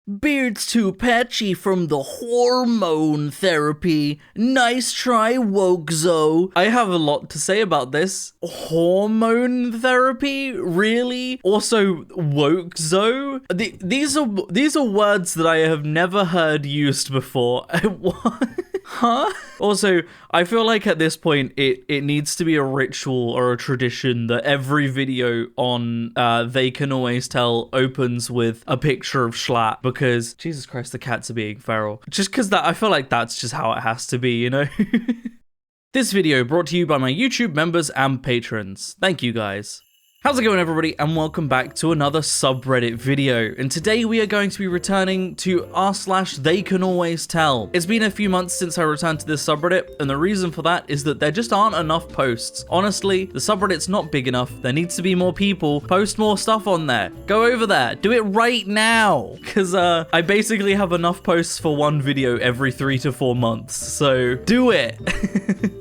Beard's too patchy from the hormone therapy. Nice try, Wokezo. I have a lot to say about this. Hormone therapy? Really? Also, Wokezo? These are words that I have never heard used before. What? Huh? Also, I feel like at this point, it needs to be a ritual or a tradition that every video on They Can Always Tell opens with a picture of Schlatt, because Jesus Christ, the cats are being feral. Just because I feel like that's just how it has to be, you know? This video brought to you by my YouTube members and patrons. Thank you guys. How's it going, everybody, and welcome back to another subreddit video. And today we are going to be returning to r/TheyCanAlwaysTell. It's been a few months since I returned to this subreddit, and the reason for that is that there just aren't enough posts. Honestly, the subreddit's not big enough. There needs to be more people. Post more stuff on there. Go over there. Do it right now. Because I basically have enough posts for one video every 3 to 4 months. So do it.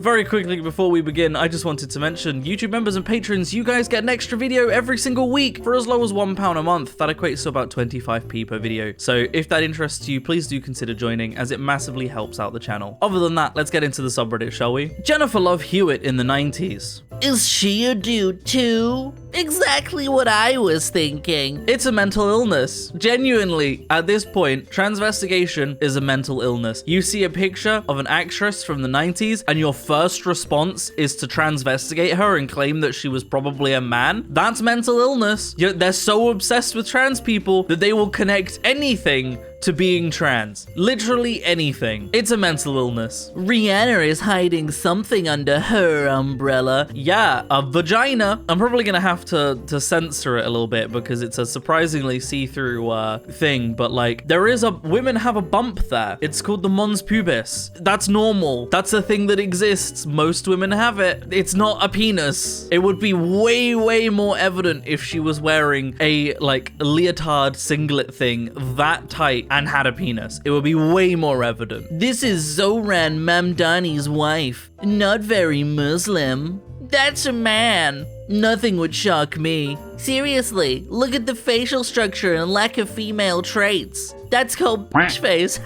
Very quickly before we begin, I just wanted to mention YouTube members and patrons, you guys get an extra video every single week for as low as £1 a month. That equates to about 25p per video. So if that interests you, please do consider joining, as it massively helps out the channel. Other than that, let's get into the subreddit, shall we? Jennifer Love Hewitt in the 90s. Is she a dude too? Exactly what I was thinking. It's a mental illness. Genuinely, at this point, transvestigation is a mental illness. You see a picture of an actress from the 90s and your first response is to transvestigate her and claim that she was probably a man. That's mental illness. They're so obsessed with trans people that they will connect anything to being trans. Literally anything. It's a mental illness. Rihanna is hiding something under her umbrella. Yeah, a vagina. I'm probably gonna have to censor it a little bit because it's a surprisingly see-through thing, but like, women have a bump there. It's called the mons pubis. That's normal. That's a thing that exists. Most women have it. It's not a penis. It would be way, way more evident if she was wearing a like leotard singlet thing that tight and had a penis. It would be way more evident. This is Zohran Mamdani's wife. Not very Muslim. That's a man. Nothing would shock me. Seriously, look at the facial structure and lack of female traits. That's called bitch face.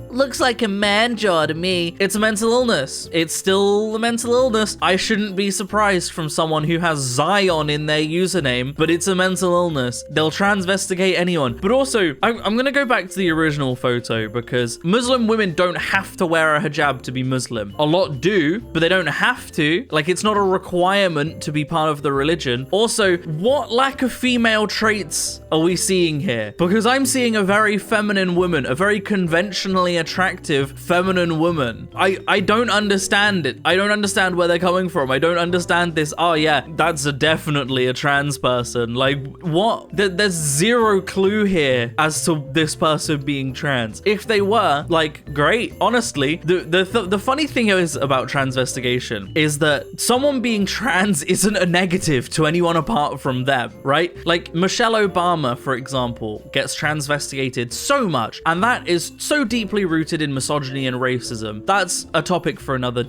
Looks like a man jaw to me. It's a mental illness. It's still a mental illness. I shouldn't be surprised from someone who has Zion in their username, but it's a mental illness. They'll transvestigate anyone. But also, I'm gonna go back to the original photo because Muslim women don't have to wear a hijab to be Muslim. A lot do, but they don't have to. Like, it's not a requirement to be part of the religion. Also, what lack of female traits are we seeing here? Because I'm seeing a very feminine woman, a very conventionally attractive feminine woman. I don't understand it. I don't understand where they're coming from. I don't understand this. Oh yeah, that's definitely a trans person. Like, what? There's zero clue here as to this person being trans. If they were, like, great. Honestly, the funny thing is about transvestigation is that someone being trans isn't a negative to anyone apart from them, right? Like, Michelle Obama, for example, gets transvestigated so much, and that is so deeply rooted in misogyny and racism. That's a topic for another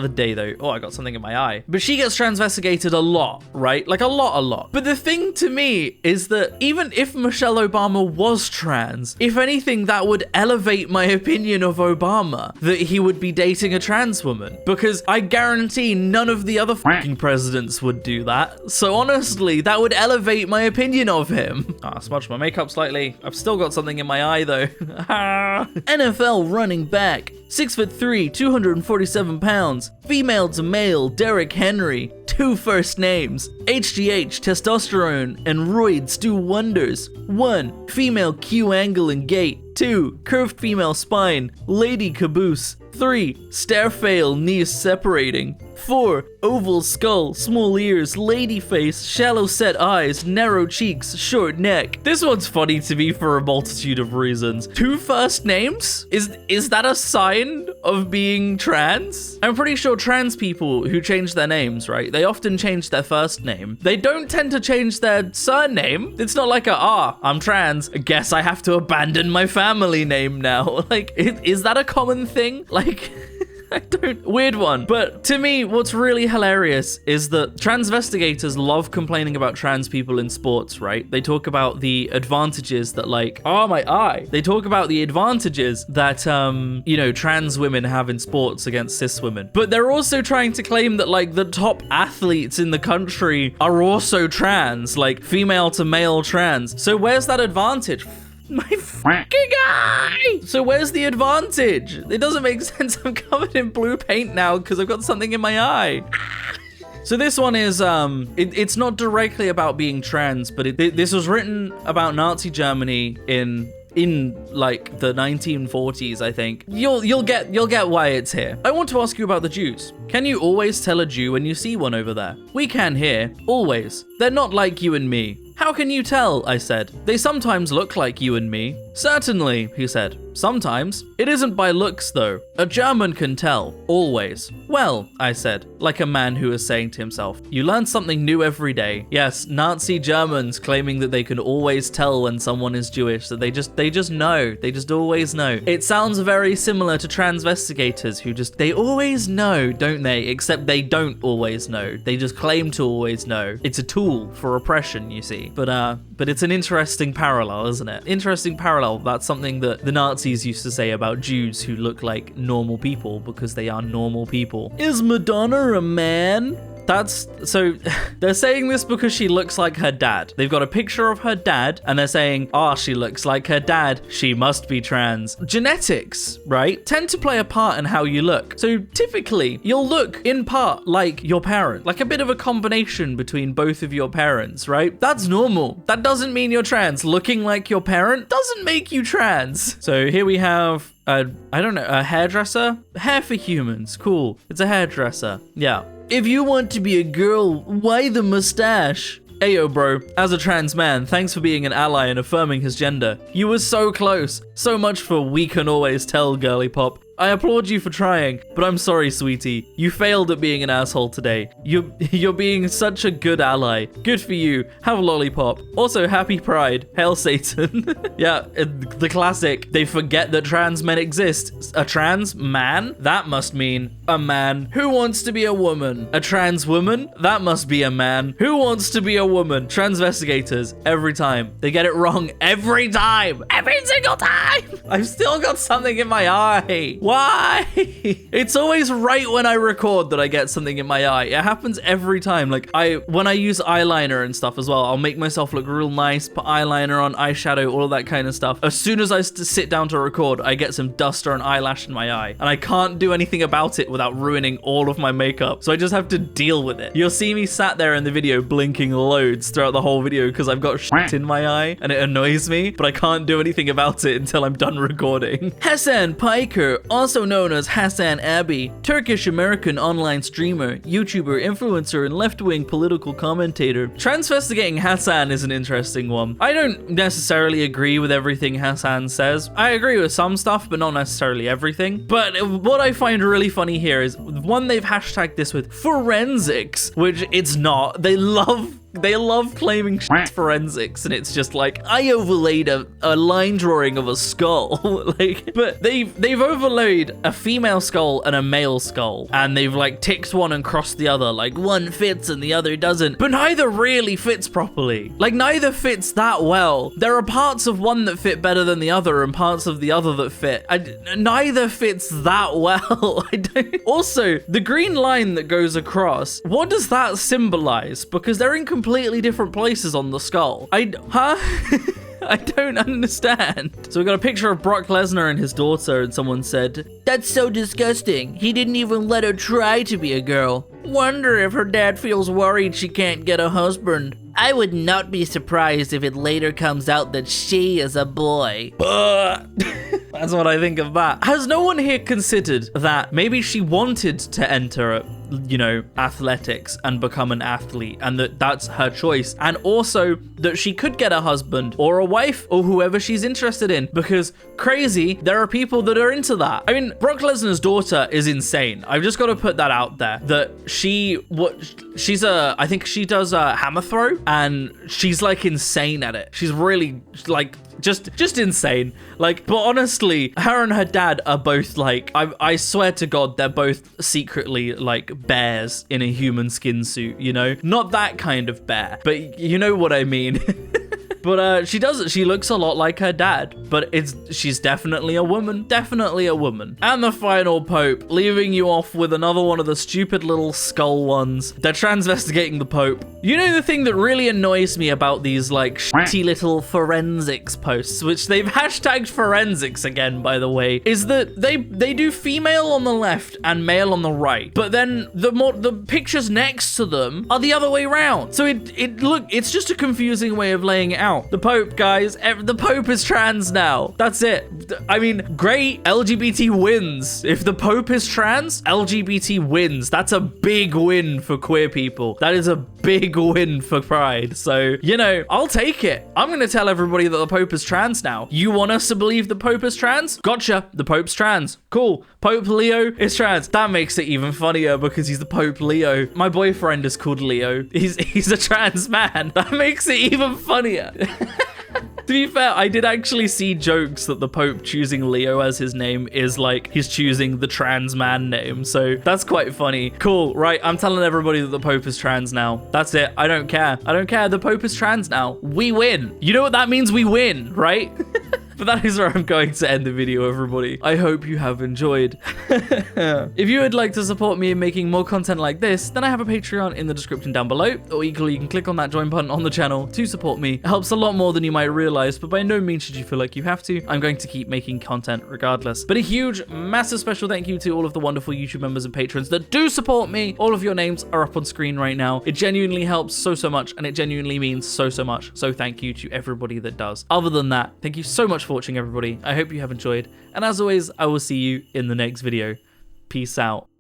day, though. Oh, I got something in my eye. But she gets transvestigated a lot, right? Like, a lot. But the thing to me is that even if Michelle Obama was trans, if anything, that would elevate my opinion of Obama, that he would be dating a trans woman, because I guarantee none of the other fucking presidents would do that. So honestly, that would elevate my opinion of him. I smudged my makeup slightly. I've still got something in my eye, though. NFL running back, 6'3", 247 pounds, female to male, Derrick Henry, 2 first names, HGH, testosterone, and roids do wonders. 1, female Q angle and gait. 2, curved female spine, lady caboose. 3, stare fail, knees separating. 4, oval skull, small ears, lady face, shallow set eyes, narrow cheeks, short neck. This one's funny to me for a multitude of reasons. 2 first names? Is that a sign of being trans? I'm pretty sure trans people who change their names, right? They often change their first name. They don't tend to change their surname. It's not like I'm trans, I guess I have to abandon my family name now. Like, is that a common thing? Like, Weird one. But to me, what's really hilarious is that transvestigators love complaining about trans people in sports, right? They talk about the advantages that oh, my eye. They talk about the advantages that, trans women have in sports against cis women. But they're also trying to claim that the top athletes in the country are also trans, female to male trans. So where's that advantage? My fucking eye! So where's the advantage? It doesn't make sense. I'm covered in blue paint now because I've got something in my eye. So this one is, it's not directly about being trans, but this was written about Nazi Germany in the 1940s, I think. You'll get why it's here. I want to ask you about the Jews. Can you always tell a Jew when you see one over there? We can here, always. They're not like you and me. How can you tell? I said. They sometimes look like you and me. Certainly, he said. Sometimes. It isn't by looks, though. A German can tell. Always. Well, I said, like a man who is saying to himself, you learn something new every day. Yes, Nazi Germans claiming that they can always tell when someone is Jewish, that they just know. They just always know. It sounds very similar to transvestigators who they always know, don't they? Except they don't always know. They just claim to always know. It's a tool for oppression, you see. But it's an interesting parallel, isn't it? Interesting parallel. That's something that the Nazis used to say about Jews who look like normal people because they are normal people. Is Madonna a man? So they're saying this because she looks like her dad. They've got a picture of her dad and they're saying, she looks like her dad. She must be trans. Genetics, right, tend to play a part in how you look. So typically you'll look in part like your parent, like a bit of a combination between both of your parents, right? That's normal. That doesn't mean you're trans. Looking like your parent doesn't make you trans. So here we have a hairdresser. Hair for humans. Cool. It's a hairdresser. Yeah. If you want to be a girl, why the mustache? Ayo, bro. As a trans man, thanks for being an ally and affirming his gender. You were so close. So much for we can always tell, girly pop. I applaud you for trying, but I'm sorry, sweetie. You failed at being an asshole today. You're being such a good ally. Good for you. Have a lollipop. Also, happy Pride. Hail Satan. Yeah, the classic. They forget that trans men exist. A trans man? That must mean a man who wants to be a woman. A trans woman? That must be a man who wants to be a woman. Transvestigators, every time. They get it wrong every time. Every single time. I've still got something in my eye. Why? It's always right when I record that I get something in my eye. It happens every time. When I use eyeliner and stuff as well, I'll make myself look real nice, put eyeliner on, eyeshadow, all of that kind of stuff. As soon as I sit down to record, I get some dust or an eyelash in my eye, and I can't do anything about it without ruining all of my makeup. So I just have to deal with it. You'll see me sat there in the video blinking loads throughout the whole video because I've got shit in my eye and it annoys me, but I can't do anything about it until I'm done recording. Hassan Piker, also known as Hassan Abbey, Turkish-American online streamer, YouTuber, influencer, and left-wing political commentator. Transvestigating Hassan is an interesting one. I don't necessarily agree with everything Hassan says. I agree with some stuff, but not necessarily everything. But what I find really funny here is, one, they've hashtagged this with forensics, which it's not. They love claiming forensics, and it's just I overlaid a line drawing of a skull. But they've overlaid a female skull and a male skull, and they've ticked one and crossed the other. One fits and the other doesn't, but neither really fits properly. Neither fits that well. There are parts of one that fit better than the other and parts of the other that fit. Neither fits that well. Also, the green line that goes across, what does that symbolize? Because they're in completely different places on the skull. I don't understand. So we got a picture of Brock Lesnar and his daughter, and someone said, "That's so disgusting. He didn't even let her try to be a girl. Wonder if her dad feels worried she can't get a husband. I would not be surprised if it later comes out that she is a boy." That's what I think of that. Has no one here considered that maybe she wanted to enter athletics and become an athlete, and that's her choice, and also that she could get a husband or a wife or whoever she's interested in, because crazy, there are people that are into that. I mean, Brock Lesnar's daughter is insane. I've just got to put that out there, that I think she does a hammer throw, and she's insane at it. She's really just insane. Like, but honestly, her and her dad are both like, I swear to God, they're both secretly like bears in a human skin suit, you know? Not that kind of bear, but you know what I mean. But she looks a lot like her dad, but she's definitely a woman, definitely a woman. And the final Pope, leaving you off with another one of the stupid little skull ones. They're transvestigating the Pope. You know the thing that really annoys me about these like shitty little forensics posts, which they've hashtagged forensics again, by the way, is that they do female on the left and male on the right, but then the pictures next to them are the other way around. So it's just a confusing way of laying it out. The Pope, guys, the Pope is trans now. That's it. I mean, great, LGBT wins. If the Pope is trans, LGBT wins. That's a big win for queer people. That is a big win for pride. So, you know, I'll take it. I'm gonna tell everybody that the Pope is trans now. You want us to believe the Pope is trans? Gotcha, the Pope's trans. Cool. Pope Leo is trans. That makes it even funnier because he's the Pope Leo. My boyfriend is called Leo. He's a trans man. That makes it even funnier. To be fair, I did actually see jokes that the Pope choosing Leo as his name is like he's choosing the trans man name. So that's quite funny. Cool, right? I'm telling everybody that the Pope is trans now. That's it. I don't care. I don't care. The Pope is trans now. We win. You know what that means? We win, right? But that is where I'm going to end the video, everybody. I hope you have enjoyed. If you would like to support me in making more content like this, then I have a Patreon in the description down below, or equally you can click on that join button on the channel to support me. It helps a lot more than you might realize, but by no means should you feel like you have to. I'm going to keep making content regardless. But a huge, massive special thank you to all of the wonderful YouTube members and patrons that do support me. All of your names are up on screen right now. It genuinely helps so much, and it genuinely means so much. So thank you to everybody that does. Other than that, thank you so much for watching, everybody. I hope you have enjoyed, and as always, I will see you in the next video. Peace out.